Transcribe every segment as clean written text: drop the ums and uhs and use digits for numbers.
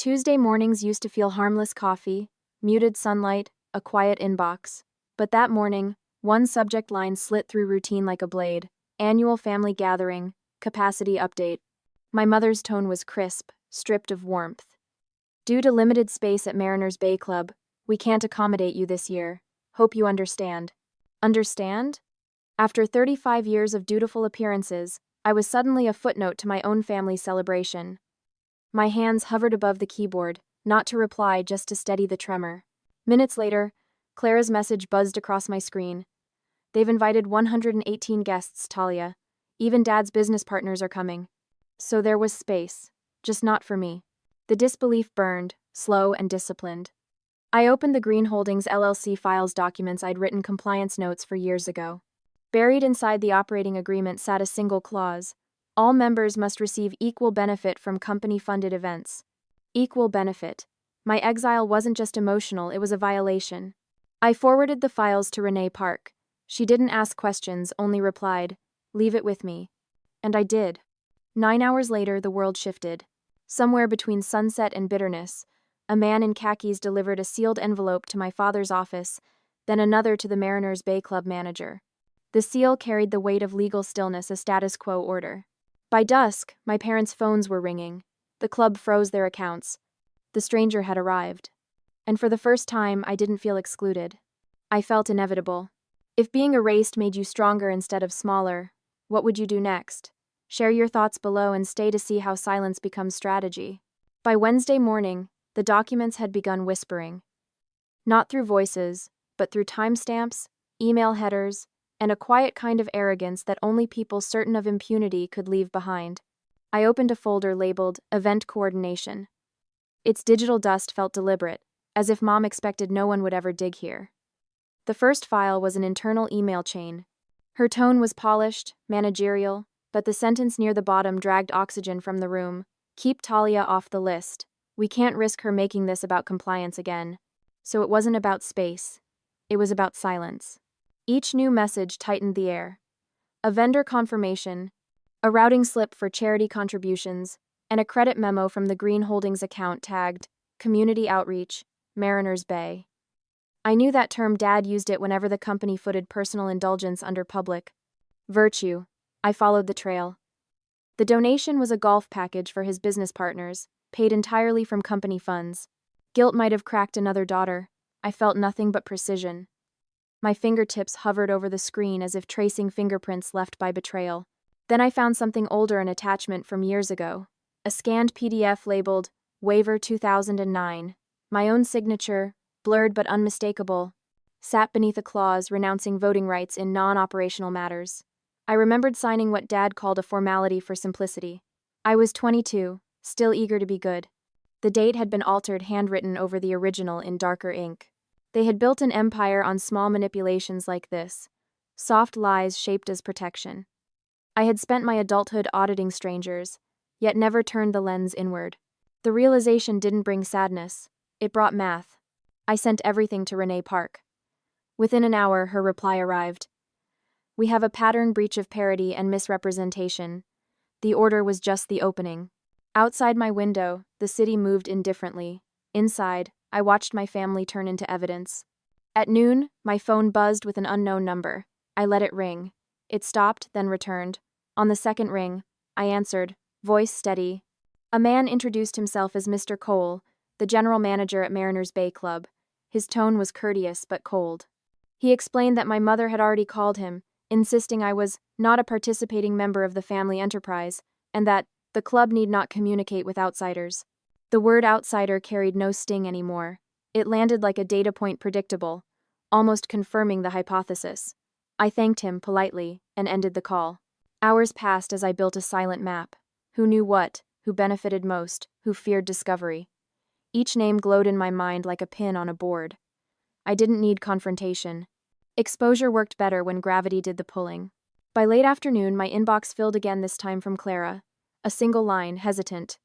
Tuesday mornings used to feel harmless: coffee, muted sunlight, a quiet inbox. But that morning, one subject line slit through routine like a blade: annual family gathering, capacity update. My mother's tone was crisp, stripped of warmth. Due to limited space at Mariners Bay Club, we can't accommodate you this year. Hope you understand. Understand? After 35 years of dutiful appearances, I was suddenly a footnote to my own family's celebration. My hands hovered above the keyboard, not to reply, just to steady the tremor. Minutes later, Clara's message buzzed across my screen. They've invited 118 guests, Talia. Even Dad's business partners are coming. So there was space, just not for me. The disbelief burned, slow and disciplined. I opened the Greene Holdings LLC files documents I'd written compliance notes for years ago. Buried inside the operating agreement sat a single clause: all members must receive equal benefit from company-funded events. Equal benefit. My exile wasn't just emotional, it was a violation. I forwarded the files to Renee Park. She didn't ask questions, only replied, "Leave it with me." And I did. 9 hours later, the world shifted. Somewhere between sunset and bitterness, a man in khakis delivered a sealed envelope to my father's office, then another to the Mariners Bay Club manager. The seal carried the weight of legal stillness, a status quo order. By dusk, my parents' phones were ringing. The club froze their accounts. The stranger had arrived. And for the first time, I didn't feel excluded. I felt inevitable. If being erased made you stronger instead of smaller, what would you do next? Share your thoughts below and stay to see how silence becomes strategy. By Wednesday morning, the documents had begun whispering. Not through voices, but through timestamps, email headers, and a quiet kind of arrogance that only people certain of impunity could leave behind. I opened a folder labeled Event Coordination. Its digital dust felt deliberate, as if Mom expected no one would ever dig here. The first file was an internal email chain. Her tone was polished, managerial, but the sentence near the bottom dragged oxygen from the room. Keep Talia off the list. We can't risk her making this about compliance again. So it wasn't about space. It was about silence. Each new message tightened the air. A vendor confirmation, a routing slip for charity contributions, and a credit memo from the Greene Holdings account tagged Community Outreach, Mariners Bay. I knew that term. Dad used it whenever the company footed personal indulgence under public virtue. I followed the trail. The donation was a golf package for his business partners, paid entirely from company funds. Guilt might have cracked another daughter. I felt nothing but precision. My fingertips hovered over the screen as if tracing fingerprints left by betrayal. Then I found something older, an attachment from years ago. A scanned PDF labeled Waiver 2009. My own signature, blurred but unmistakable, sat beneath a clause renouncing voting rights in non-operational matters. I remembered signing what Dad called a formality for simplicity. I was 22, still eager to be good. The date had been altered, handwritten over the original in darker ink. They had built an empire on small manipulations like this, soft lies shaped as protection. I had spent my adulthood auditing strangers, yet never turned the lens inward. The realization didn't bring sadness, it brought math. I sent everything to Renee Park. Within an hour, her reply arrived. We have a pattern breach of parity and misrepresentation. The order was just the opening. Outside my window, the city moved indifferently. Inside, I watched my family turn into evidence. At noon, my phone buzzed with an unknown number. I let it ring. It stopped, then returned. On the second ring, I answered, voice steady. A man introduced himself as Mr. Cole, the general manager at Mariners Bay Club. His tone was courteous but cold. He explained that my mother had already called him, insisting I was not a participating member of the family enterprise, and that the club need not communicate with outsiders. The word outsider carried no sting anymore. It landed like a data point, predictable, almost confirming the hypothesis. I thanked him politely and ended the call. Hours passed as I built a silent map. Who knew what, who benefited most, who feared discovery. Each name glowed in my mind like a pin on a board. I didn't need confrontation. Exposure worked better when gravity did the pulling. By late afternoon, my inbox filled again, this time from Clara. A single line, hesitant.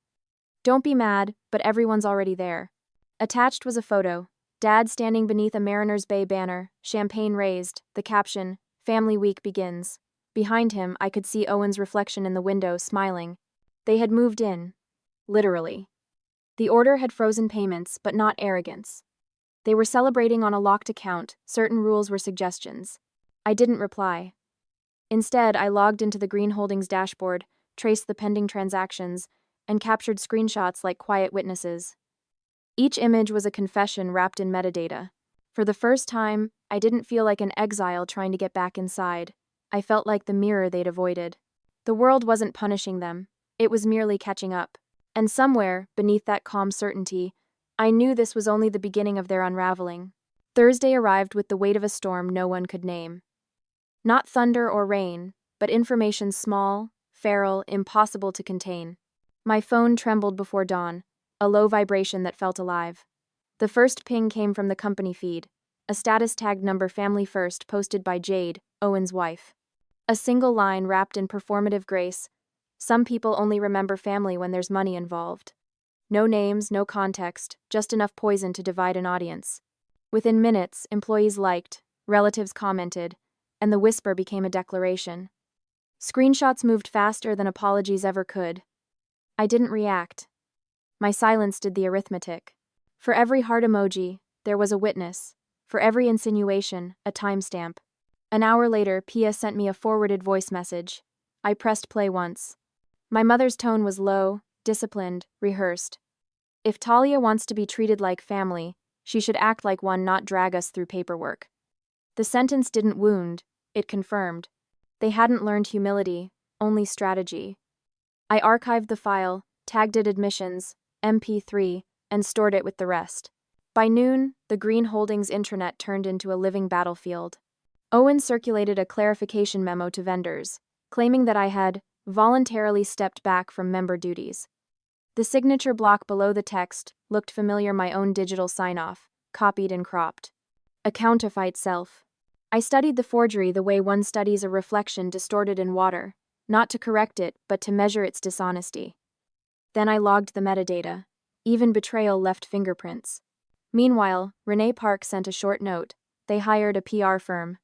Don't be mad, but everyone's already there. Attached was a photo. Dad standing beneath a Mariners Bay banner, champagne raised, the caption, Family Week begins. Behind him, I could see Owen's reflection in the window, smiling. They had moved in. Literally. The order had frozen payments, but not arrogance. They were celebrating on a locked account, certain rules were suggestions. I didn't reply. Instead, I logged into the Greene Holdings dashboard, traced the pending transactions, and captured screenshots like quiet witnesses. Each image was a confession wrapped in metadata. For the first time, I didn't feel like an exile trying to get back inside. I felt like the mirror they'd avoided. The world wasn't punishing them, it was merely catching up. And somewhere, beneath that calm certainty, I knew this was only the beginning of their unraveling. Thursday arrived with the weight of a storm no one could name. Not thunder or rain, but information small, feral, impossible to contain. My phone trembled before dawn, a low vibration that felt alive. The first ping came from the company feed, a status tagged number family first posted by Jade, Owen's wife. A single line wrapped in performative grace. Some people only remember family when there's money involved. No names, no context, just enough poison to divide an audience. Within minutes, employees liked, relatives commented, and the whisper became a declaration. Screenshots moved faster than apologies ever could. I didn't react. My silence did the arithmetic. For every heart emoji, there was a witness. For every insinuation, a timestamp. An hour later, Pia sent me a forwarded voice message. I pressed play once. My mother's tone was low, disciplined, rehearsed. If Talia wants to be treated like family, she should act like one, not drag us through paperwork. The sentence didn't wound, it confirmed. They hadn't learned humility, only strategy. I archived the file, tagged it admissions, MP3, and stored it with the rest. By noon, the Greene Holdings intranet turned into a living battlefield. Owen circulated a clarification memo to vendors, claiming that I had voluntarily stepped back from member duties. The signature block below the text looked familiar, my own digital sign-off, copied and cropped. A counterfeit self. I studied the forgery the way one studies a reflection distorted in water, not to correct it, but to measure its dishonesty. Then I logged the metadata. Even betrayal left fingerprints. Meanwhile, Renee Park sent a short note. They hired a PR firm.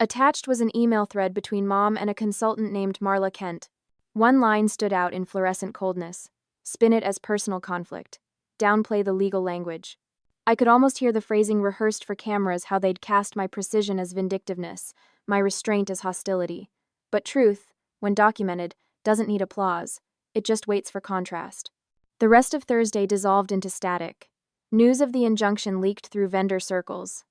Attached was an email thread between Mom and a consultant named Marla Kent. One line stood out in fluorescent coldness. Spin it as personal conflict. Downplay the legal language. I could almost hear the phrasing rehearsed for cameras, how they'd cast my precision as vindictiveness, my restraint as hostility. But truth, when documented, doesn't need applause. It just waits for contrast. The rest of Thursday dissolved into static. News of the injunction leaked through vendor circles.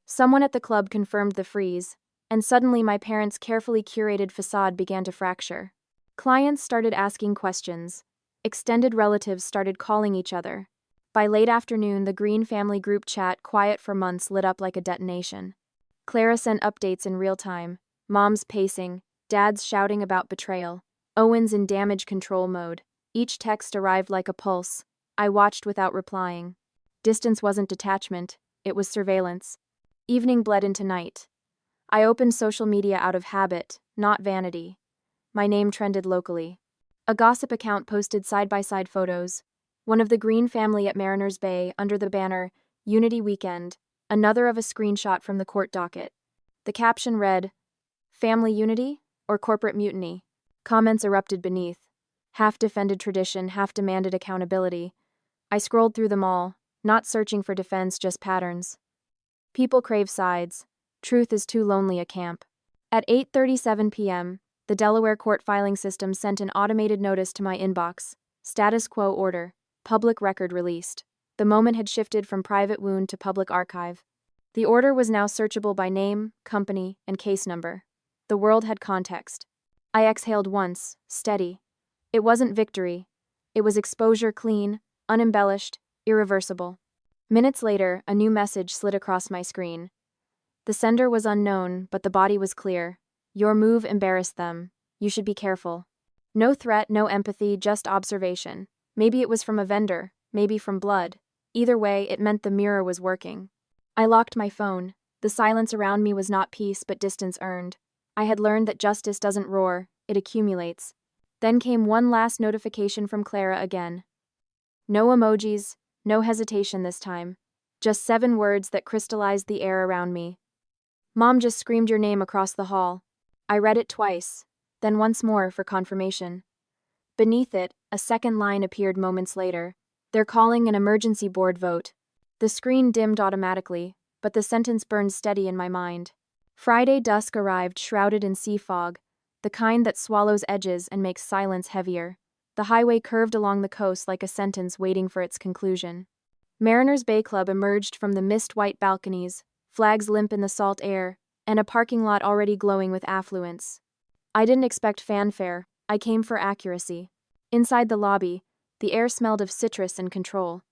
Someone at the club confirmed the freeze, and suddenly my parents' carefully curated facade began to fracture. Clients started asking questions. Extended relatives started calling each other. By late afternoon, the Greene family group chat, quiet for months, lit up like a detonation. Clara sent updates in real time. Mom's pacing, Dad's shouting about betrayal, Owen's in damage control mode. Each text arrived like a pulse. I watched without replying. Distance wasn't detachment, it was surveillance. Evening bled into night. I opened social media out of habit, not vanity. My name trended locally. A gossip account posted side-by-side photos. One of the Greene family at Mariners Bay under the banner, Unity Weekend, another of a screenshot from the court docket. The caption read, "Family unity or corporate mutiny?" Comments erupted beneath. Half defended tradition, half demanded accountability. I scrolled through them all, not searching for defense, just patterns. People crave sides. Truth is too lonely a camp. At 8:37 p.m., the Delaware court filing system sent an automated notice to my inbox. Status quo order. Public record released. The moment had shifted from private wound to public archive. The order was now searchable by name, company, and case number. The world had context. I exhaled once, steady. It wasn't victory. It was exposure, clean, unembellished, irreversible. Minutes later, a new message slid across my screen. The sender was unknown, but the body was clear. Your move embarrassed them. You should be careful. No threat, no empathy, just observation. Maybe it was from a vendor, maybe from blood. Either way, it meant the mirror was working. I locked my phone. The silence around me was not peace, but distance earned. I had learned that justice doesn't roar, it accumulates. Then came one last notification from Clara again. No emojis, no hesitation this time. Just 7 words that crystallized the air around me. Mom just screamed your name across the hall. I read it twice, then once more for confirmation. Beneath it, a second line appeared moments later. They're calling an emergency board vote. The screen dimmed automatically, but the sentence burned steady in my mind. Friday dusk arrived shrouded in sea fog, the kind that swallows edges and makes silence heavier. The highway curved along the coast like a sentence waiting for its conclusion. Mariners Bay Club emerged from the mist-white balconies, flags limp in the salt air, and a parking lot already glowing with affluence. I didn't expect fanfare, I came for accuracy. Inside the lobby, the air smelled of citrus and control.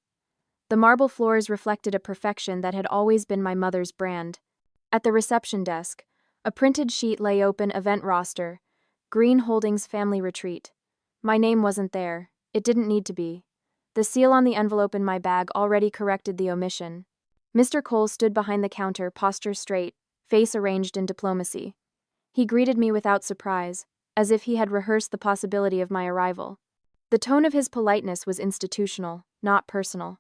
The marble floors reflected a perfection that had always been my mother's brand. At the reception desk, a printed sheet lay open: event roster, Green Holdings Family Retreat. My name wasn't there. It didn't need to be. The seal on the envelope in my bag already corrected the omission. Mr. Cole stood behind the counter, posture straight, face arranged in diplomacy. He greeted me without surprise, as if he had rehearsed the possibility of my arrival. The tone of his politeness was institutional, not personal.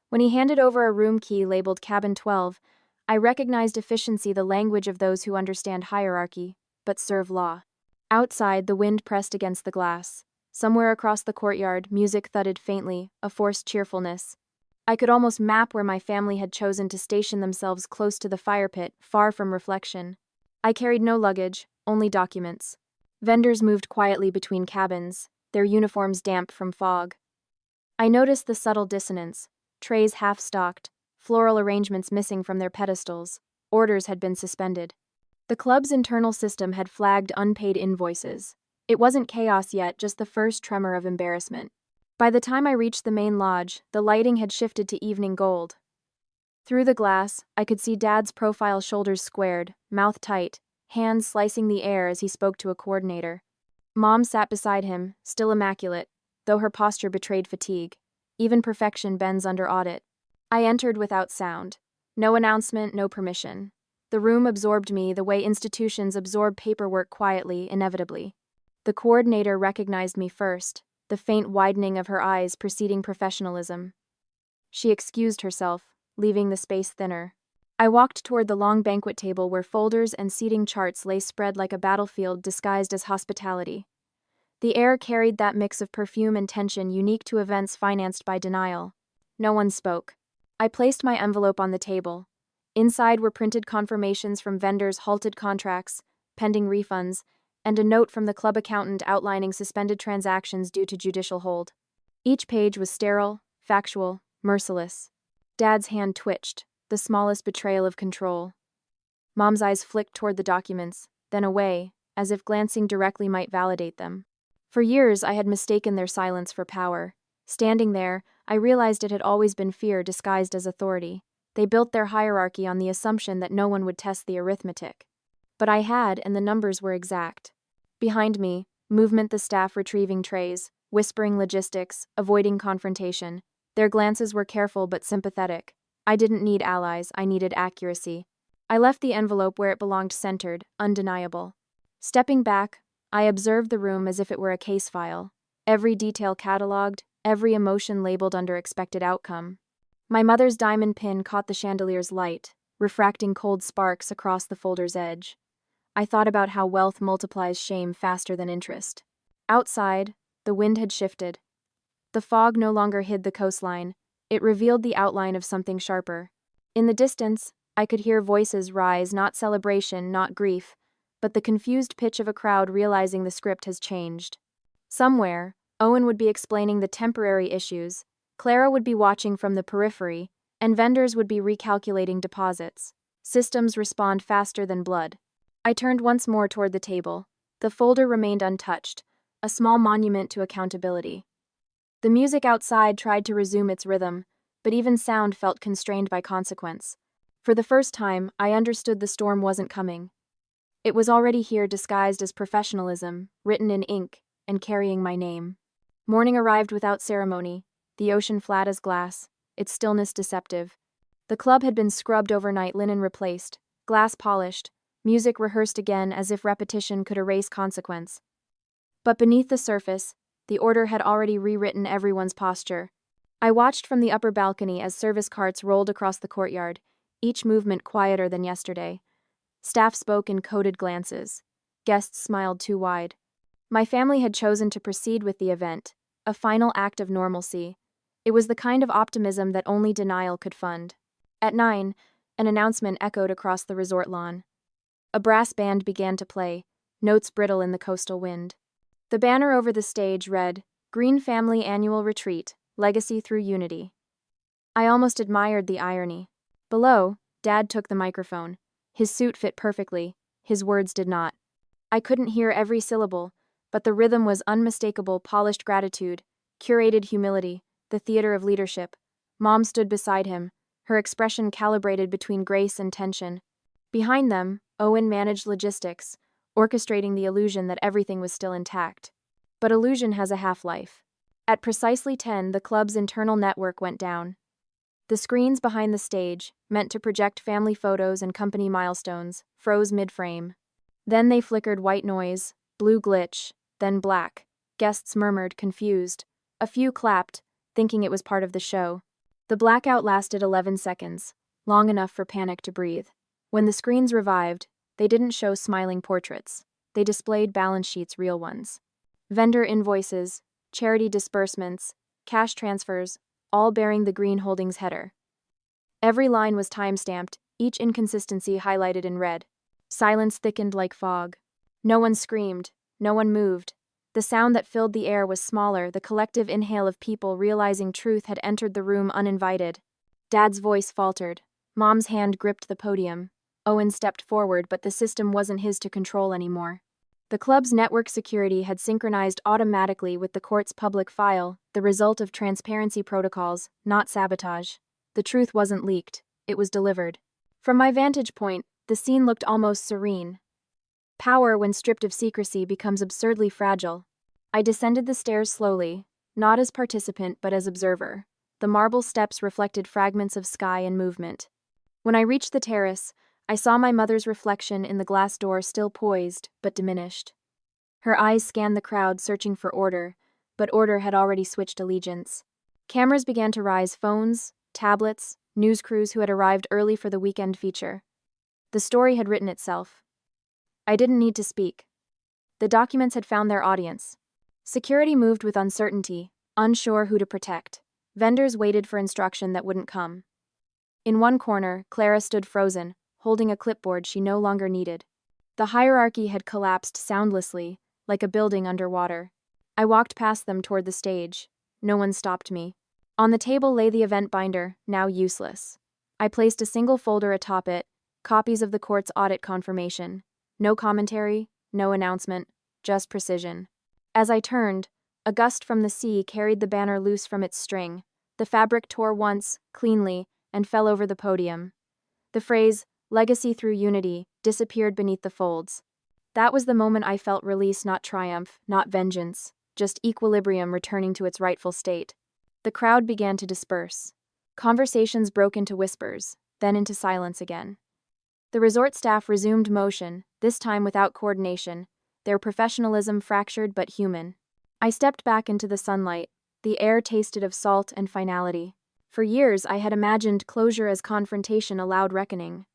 When he handed over a room key labeled Cabin 12, I recognized efficiency, the language of those who understand hierarchy, but serve law. Outside, the wind pressed against the glass. Somewhere across the courtyard, music thudded faintly, a forced cheerfulness. I could almost map where my family had chosen to station themselves, close to the fire pit, far from reflection. I carried no luggage, only documents. Vendors moved quietly between cabins, their uniforms damp from fog. I noticed the subtle dissonance: trays half-stocked, floral arrangements missing from their pedestals. Orders had been suspended. The club's internal system had flagged unpaid invoices. It wasn't chaos yet, just the first tremor of embarrassment. By the time I reached the main lodge, the lighting had shifted to evening gold. Through the glass, I could see Dad's profile, shoulders squared, mouth tight, hands slicing the air as he spoke to a coordinator. Mom sat beside him, still immaculate, though her posture betrayed fatigue. Even perfection bends under audit. I entered without sound. No announcement, no permission. The room absorbed me the way institutions absorb paperwork, quietly, inevitably. The coordinator recognized me first, the faint widening of her eyes preceding professionalism. She excused herself, leaving the space thinner. I walked toward the long banquet table where folders and seating charts lay spread like a battlefield disguised as hospitality. The air carried that mix of perfume and tension unique to events financed by denial. No one spoke. I placed my envelope on the table. Inside were printed confirmations from vendors, halted contracts, pending refunds, and a note from the club accountant outlining suspended transactions due to judicial hold. Each page was sterile, factual, merciless. Dad's hand twitched, the smallest betrayal of control. Mom's eyes flicked toward the documents, then away, as if glancing directly might validate them. For years, I had mistaken their silence for power. Standing there, I realized it had always been fear disguised as authority. They built their hierarchy on the assumption that no one would test the arithmetic. But I had, and the numbers were exact. Behind me, movement, the staff retrieving trays, whispering logistics, avoiding confrontation. Their glances were careful but sympathetic. I didn't need allies, I needed accuracy. I left the envelope where it belonged, centered, undeniable. Stepping back, I observed the room as if it were a case file. Every detail catalogued, every emotion labeled under expected outcome. My mother's diamond pin caught the chandelier's light, refracting cold sparks across the folder's edge. I thought about how wealth multiplies shame faster than interest. Outside, the wind had shifted. The fog no longer hid the coastline. It revealed the outline of something sharper. In the distance, I could hear voices rise, not celebration, not grief, but the confused pitch of a crowd realizing the script has changed. Somewhere, Owen would be explaining the temporary issues, Clara would be watching from the periphery, and vendors would be recalculating deposits. Systems respond faster than blood. I turned once more toward the table. The folder remained untouched, a small monument to accountability. The music outside tried to resume its rhythm, but even sound felt constrained by consequence. For the first time, I understood the storm wasn't coming. It was already here, disguised as professionalism, written in ink, and carrying my name. Morning arrived without ceremony, the ocean flat as glass, its stillness deceptive. The club had been scrubbed overnight, linen replaced, glass polished, music rehearsed again as if repetition could erase consequence. But beneath the surface, the order had already rewritten everyone's posture. I watched from the upper balcony as service carts rolled across the courtyard, each movement quieter than yesterday. Staff spoke in coded glances. Guests smiled too wide. My family had chosen to proceed with the event, a final act of normalcy. It was the kind of optimism that only denial could fund. At 9, an announcement echoed across the resort lawn. A brass band began to play, notes brittle in the coastal wind. The banner over the stage read, "Greene Family Annual Retreat, Legacy Through Unity." I almost admired the irony. Below, Dad took the microphone. His suit fit perfectly, his words did not. I couldn't hear every syllable, but the rhythm was unmistakable: polished gratitude, curated humility, the theater of leadership. Mom stood beside him, her expression calibrated between grace and tension. Behind them, Owen managed logistics, orchestrating the illusion that everything was still intact. But illusion has a half-life. At precisely 10, the club's internal network went down. The screens behind the stage, meant to project family photos and company milestones, froze mid-frame. Then they flickered white noise, blue glitch, then black. Guests murmured, confused. A few clapped, thinking it was part of the show. The blackout lasted 11 seconds, long enough for panic to breathe. When the screens revived, they didn't show smiling portraits. They displayed balance sheets, real ones. Vendor invoices, charity disbursements, cash transfers, all bearing the Greene Holdings header. Every line was time-stamped, each inconsistency highlighted in red. Silence thickened like fog. No one screamed, no one moved. The sound that filled the air was smaller, the collective inhale of people realizing truth had entered the room uninvited. Dad's voice faltered. Mom's hand gripped the podium. Owen stepped forward, but the system wasn't his to control anymore. The club's network security had synchronized automatically with the court's public file, the result of transparency protocols, not sabotage. The truth wasn't leaked, it was delivered. From my vantage point, the scene looked almost serene. Power, when stripped of secrecy, becomes absurdly fragile. I descended the stairs slowly, not as participant but as observer. The marble steps reflected fragments of sky and movement. When I reached the terrace, I saw my mother's reflection in the glass door, still poised, but diminished. Her eyes scanned the crowd, searching for order, but order had already switched allegiance. Cameras began to rise, phones, tablets, news crews who had arrived early for the weekend feature. The story had written itself. I didn't need to speak. The documents had found their audience. Security moved with uncertainty, unsure who to protect. Vendors waited for instruction that wouldn't come. In one corner, Clara stood frozen, holding a clipboard she no longer needed. The hierarchy had collapsed soundlessly, like a building underwater. I walked past them toward the stage. No one stopped me. On the table lay the event binder, now useless. I placed a single folder atop it, copies of the court's audit confirmation. No commentary, no announcement, just precision. As I turned, a gust from the sea carried the banner loose from its string. The fabric tore once, cleanly, and fell over the podium. The phrase, "Legacy Through Unity," disappeared beneath the folds. That was the moment I felt release, not triumph, not vengeance, just equilibrium returning to its rightful state. The crowd began to disperse. Conversations broke into whispers, then into silence again. The resort staff resumed motion, this time without coordination, their professionalism fractured but human. I stepped back into the sunlight. The air tasted of salt and finality. For years, I had imagined closure as confrontation, a loud reckoning.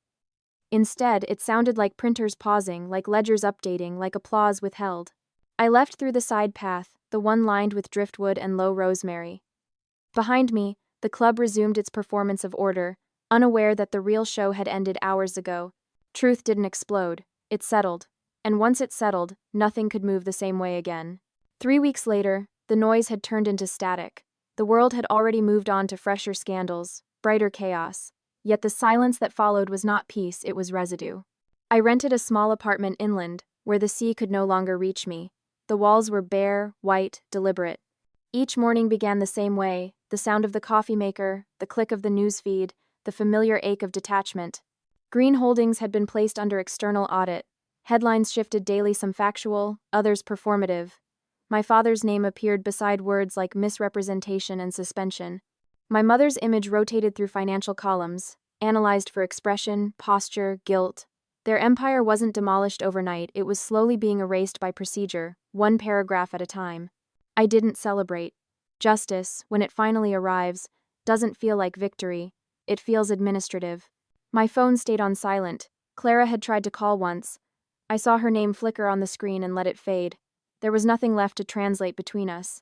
Instead, it sounded like printers pausing, like ledgers updating, like applause withheld. I left through the side path, the one lined with driftwood and low rosemary. Behind me, the club resumed its performance of order, unaware that the real show had ended hours ago. Truth didn't explode, it settled. And once it settled, nothing could move the same way again. 3 weeks later, the noise had turned into static. The world had already moved on to fresher scandals, brighter chaos. Yet the silence that followed was not peace, it was residue. I rented a small apartment inland, where the sea could no longer reach me. The walls were bare, white, deliberate. Each morning began the same way, the sound of the coffee maker, the click of the newsfeed, the familiar ache of detachment. Greene Holdings had been placed under external audit. Headlines shifted daily, some factual, others performative. My father's name appeared beside words like misrepresentation and suspension. My mother's image rotated through financial columns, analyzed for expression, posture, guilt. Their empire wasn't demolished overnight, it was slowly being erased by procedure, one paragraph at a time. I didn't celebrate. Justice, when it finally arrives, doesn't feel like victory, it feels administrative. My phone stayed on silent. Clara had tried to call once. I saw her name flicker on the screen and let it fade. There was nothing left to translate between us.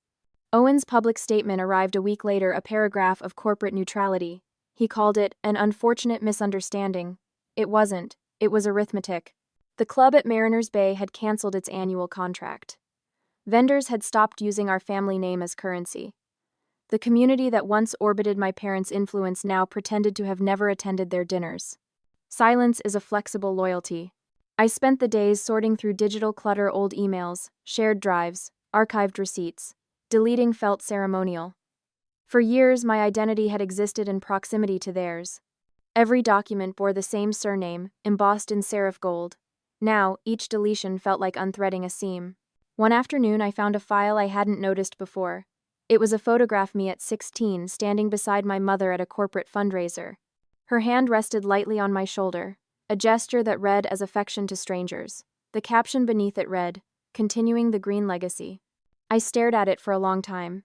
Owen's public statement arrived a week later, a paragraph of corporate neutrality. He called it an unfortunate misunderstanding. It wasn't, it was arithmetic. The club at Mariners Bay had canceled its annual contract. Vendors had stopped using our family name as currency. The community that once orbited my parents' influence now pretended to have never attended their dinners. Silence is a flexible loyalty. I spent the days sorting through digital clutter, old emails, shared drives, archived receipts. Deleting felt ceremonial. For years, my identity had existed in proximity to theirs. Every document bore the same surname, embossed in serif gold. Now, each deletion felt like unthreading a seam. One afternoon, I found a file I hadn't noticed before. It was a photograph me at 16, standing beside my mother at a corporate fundraiser. Her hand rested lightly on my shoulder, a gesture that read as affection to strangers. The caption beneath it read, "Continuing the Green Legacy." I stared at it for a long time.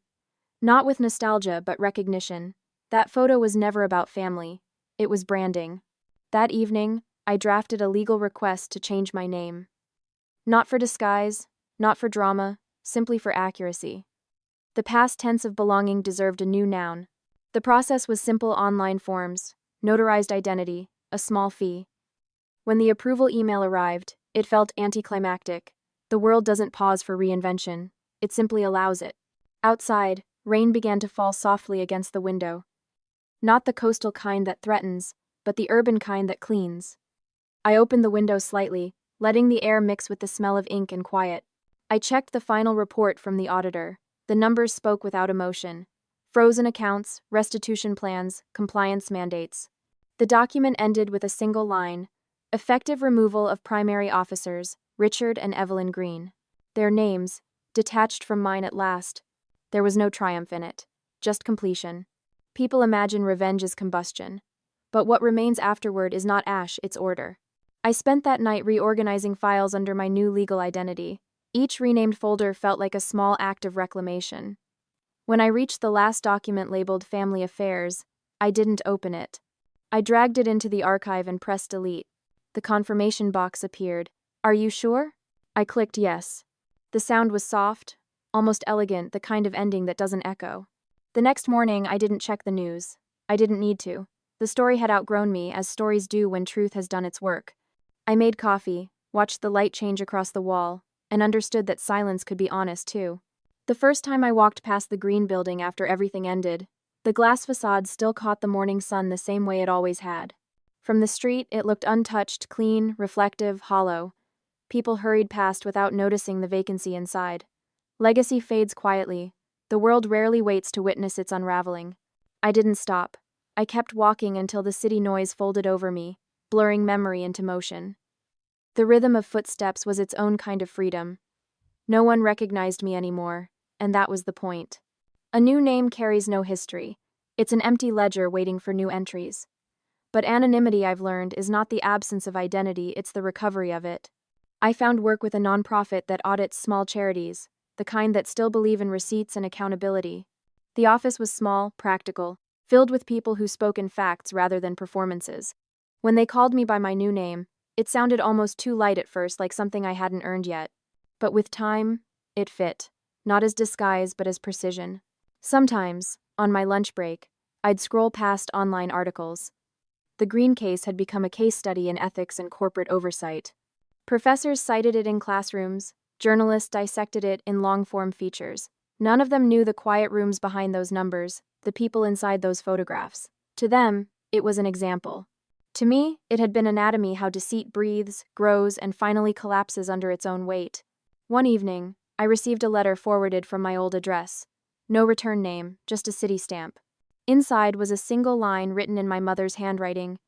Not with nostalgia, but recognition. That photo was never about family. It was branding. That evening, I drafted a legal request to change my name. Not for disguise, not for drama, simply for accuracy. The past tense of belonging deserved a new noun. The process was simple: online forms, notarized identity, a small fee. When the approval email arrived, it felt anticlimactic. The world doesn't pause for reinvention. It simply allows it. Outside, rain began to fall softly against the window. Not the coastal kind that threatens, but the urban kind that cleans. I opened the window slightly, letting the air mix with the smell of ink and quiet. I checked the final report from the auditor. The numbers spoke without emotion. Frozen accounts, restitution plans, compliance mandates. The document ended with a single line: effective removal of primary officers, Richard and Evelyn Greene. Their names, detached from mine at last. There was no triumph in it, just completion. People imagine revenge is combustion. But what remains afterward is not ash, it's order. I spent that night reorganizing files under my new legal identity. Each renamed folder felt like a small act of reclamation. When I reached the last document labeled Family Affairs, I didn't open it. I dragged it into the archive and pressed delete. The confirmation box appeared. "Are you sure?" I clicked yes. The sound was soft, almost elegant, the kind of ending that doesn't echo. The next morning, I didn't check the news. I didn't need to. The story had outgrown me, as stories do when truth has done its work. I made coffee, watched the light change across the wall, and understood that silence could be honest too. The first time I walked past the Green building after everything ended, the glass facade still caught the morning sun the same way it always had. From the street, it looked untouched, clean, reflective, hollow. People hurried past without noticing the vacancy inside. Legacy fades quietly. The world rarely waits to witness its unraveling. I didn't stop. I kept walking until the city noise folded over me, blurring memory into motion. The rhythm of footsteps was its own kind of freedom. No one recognized me anymore, and that was the point. A new name carries no history. It's an empty ledger waiting for new entries. But anonymity, I've learned, is not the absence of identity, it's the recovery of it. I found work with a nonprofit that audits small charities, the kind that still believe in receipts and accountability. The office was small, practical, filled with people who spoke in facts rather than performances. When they called me by my new name, it sounded almost too light at first, like something I hadn't earned yet. But with time, it fit, not as disguise but as precision. Sometimes, on my lunch break, I'd scroll past online articles. The Green case had become a case study in ethics and corporate oversight. Professors cited it in classrooms, journalists dissected it in long-form features. None of them knew the quiet rooms behind those numbers, the people inside those photographs. To them, it was an example. To me, it had been anatomy: how deceit breathes, grows, and finally collapses under its own weight. One evening, I received a letter forwarded from my old address. No return name, just a city stamp. Inside was a single line written in my mother's handwriting.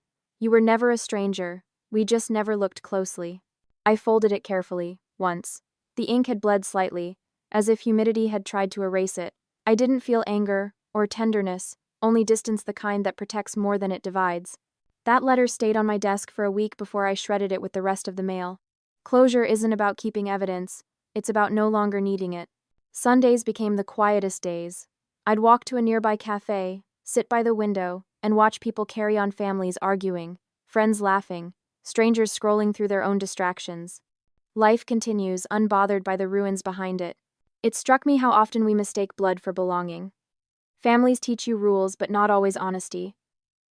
"You were never a stranger, we just never looked closely." I folded it carefully, once. The ink had bled slightly, as if humidity had tried to erase it. I didn't feel anger or tenderness, only distance, the kind that protects more than it divides. That letter stayed on my desk for a week before I shredded it with the rest of the mail. Closure isn't about keeping evidence, it's about no longer needing it. Sundays became the quietest days. I'd walk to a nearby cafe, sit by the window, and watch people carry on, families arguing, friends laughing, strangers scrolling through their own distractions. Life continues, unbothered by the ruins behind it. It struck me how often we mistake blood for belonging. Families teach you rules, but not always honesty.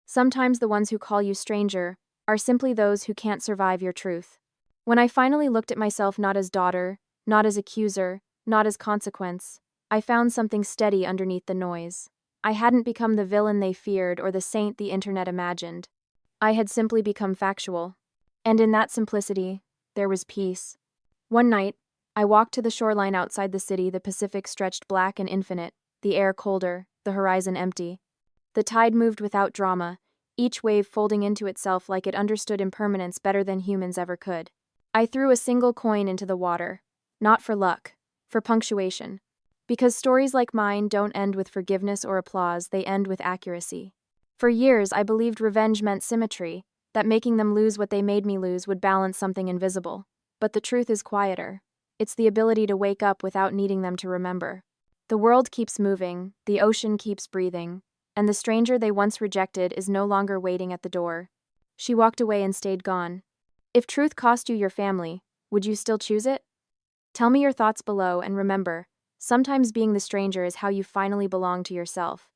Sometimes the ones who call you stranger are simply those who can't survive your truth. When I finally looked at myself not as daughter, not as accuser, not as consequence, I found something steady underneath the noise. I hadn't become the villain they feared or the saint the internet imagined. I had simply become factual. And in that simplicity, there was peace. One night, I walked to the shoreline outside the city. The Pacific stretched black and infinite, the air colder, the horizon empty. The tide moved without drama, each wave folding into itself like it understood impermanence better than humans ever could. I threw a single coin into the water, not for luck, for punctuation. Because stories like mine don't end with forgiveness or applause, they end with accuracy. For years, I believed revenge meant symmetry, that making them lose what they made me lose would balance something invisible. But the truth is quieter. It's the ability to wake up without needing them to remember. The world keeps moving, the ocean keeps breathing, and the stranger they once rejected is no longer waiting at the door. She walked away and stayed gone. If truth cost you your family, would you still choose it? Tell me your thoughts below, and remember, sometimes being the stranger is how you finally belong to yourself.